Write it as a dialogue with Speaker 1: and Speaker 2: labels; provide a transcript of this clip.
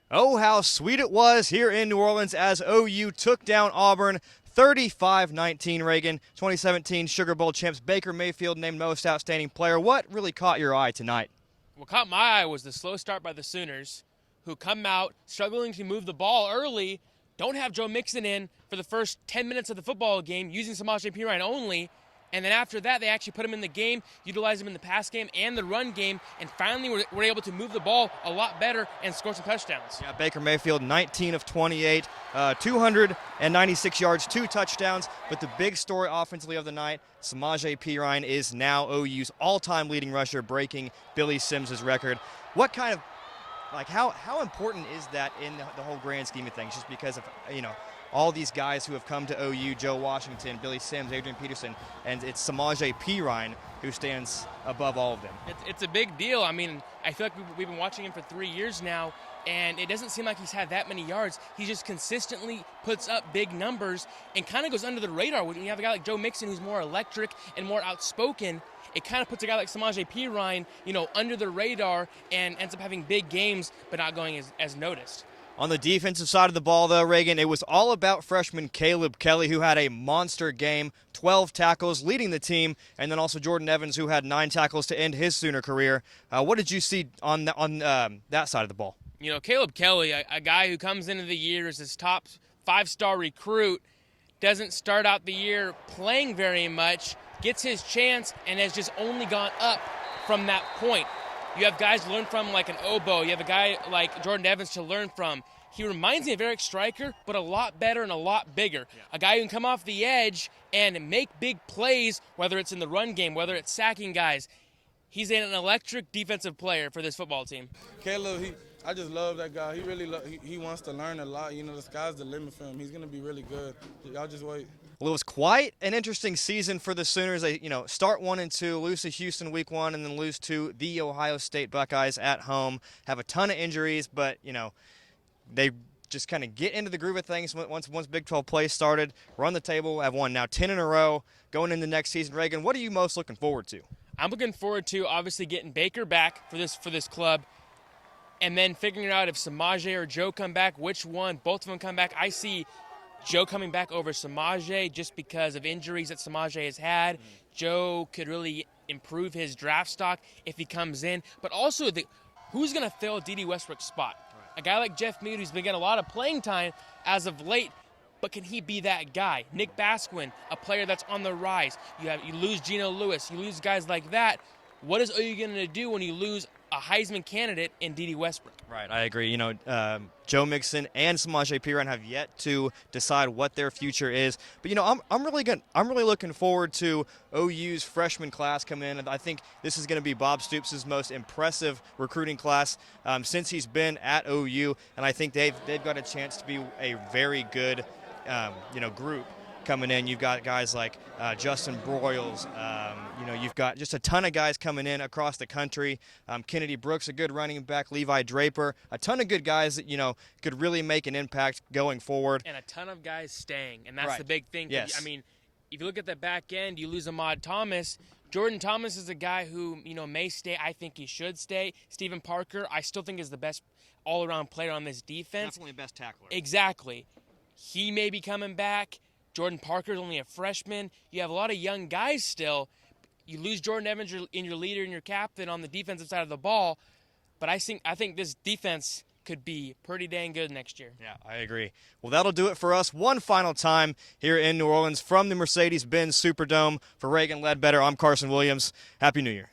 Speaker 1: Oh, how sweet it was here in New Orleans as OU took down Auburn 35-19, Reagan. 2017 Sugar Bowl champs Baker Mayfield named most outstanding player. What really caught your eye tonight?
Speaker 2: What caught my eye was the slow start by the Sooners, who come out struggling to move the ball early, don't have Joe Mixon in for the first 10 minutes of the football game, using Samaje Perine only, and then after that, they actually put him in the game, utilized him in the pass game and the run game, and finally were able to move the ball a lot better and score some touchdowns.
Speaker 1: Yeah, Baker Mayfield, 19 of 28, 296 yards, 2 touchdowns. But the big story offensively of the night, Samaje Perine is now OU's all-time leading rusher, breaking Billy Sims' record. What kind of, how important is that in the whole grand scheme of things? Just because of, all these guys who have come to OU, Joe Washington, Billy Sims, Adrian Peterson, and it's Samaje Perine who stands above all of them.
Speaker 2: It's a big deal. I mean, I feel like we've been watching him for 3 years now, and it doesn't seem like he's had that many yards. He just consistently puts up big numbers and kind of goes under the radar. When you have a guy like Joe Mixon who's more electric and more outspoken, it kind of puts a guy like Samaje Perine, under the radar and ends up having big games but not going as noticed.
Speaker 1: On the defensive side of the ball, though, Reagan, it was all about freshman Caleb Kelly, who had a monster game, 12 tackles, leading the team, and then also Jordan Evans, who had 9 tackles to end his Sooner career. What did you see on that side of the ball?
Speaker 2: Caleb Kelly, a guy who comes into the year as his top 5-star recruit, doesn't start out the year playing very much, gets his chance, and has just only gone up from that point. You have guys to learn from like an Oboe. You have a guy like Jordan Evans to learn from. He reminds me of Eric Stryker, but a lot better and a lot bigger. Yeah. A guy who can come off the edge and make big plays, whether it's in the run game, whether it's sacking guys. He's an electric defensive player for this football team.
Speaker 3: Caleb, I just love that guy. He really he wants to learn a lot. The sky's the limit for him. He's going to be really good. Y'all just wait.
Speaker 1: Well, it was quite an interesting season for the Sooners. They, start 1-2, lose to Houston week 1, and then lose to the Ohio State Buckeyes at home. Have a ton of injuries, but they just kind of get into the groove of things once Big 12 play started. Run the table, have won now 10 in a row going into next season. Reagan, what are you most looking forward to?
Speaker 2: I'm looking forward to obviously getting Baker back for this club, and then figuring out if Samaje or Joe come back, which one. Both of them come back. I see Joe coming back over Samaje just because of injuries that Samaje has had. Joe could really improve his draft stock if he comes in. But also, who's going to fill D.D. Westbrook's spot? Right. A guy like Jeff Mead, who's been getting a lot of playing time as of late, but can he be that guy? Nick Basquin, a player that's on the rise. You lose Geno Lewis. You lose guys like that. What is OU going to do when you lose a Heisman candidate in D.D. Westbrook?
Speaker 1: Right, I agree. Joe Mixon and Samaje Perine have yet to decide what their future is. But I'm really looking forward to OU's freshman class coming in. And I think this is going to be Bob Stoops' most impressive recruiting class since he's been at OU. And I think they've got a chance to be a very good group coming in. You've got guys like Justin Broyles. You've got just a ton of guys coming in across the country. Kennedy Brooks, a good running back. Levi Draper, a ton of good guys that could really make an impact going forward.
Speaker 2: And a ton of guys staying, and that's
Speaker 1: right.
Speaker 2: The big thing.
Speaker 1: Yes.
Speaker 2: I mean, if you look at the back end, you lose Ahmad Thomas. Jordan Thomas is a guy who may stay. I think he should stay. Stephen Parker, I still think is the best all-around player on this defense.
Speaker 1: Definitely the best tackler.
Speaker 2: Exactly. He may be coming back. Jordan Parker's only a freshman. You have a lot of young guys still. You lose Jordan Evans in your leader and your captain on the defensive side of the ball, but I think this defense could be pretty dang good next year.
Speaker 1: Yeah, I agree. Well, that'll do it for us one final time here in New Orleans from the Mercedes-Benz Superdome. For Reagan Ledbetter, I'm Carson Williams. Happy New Year.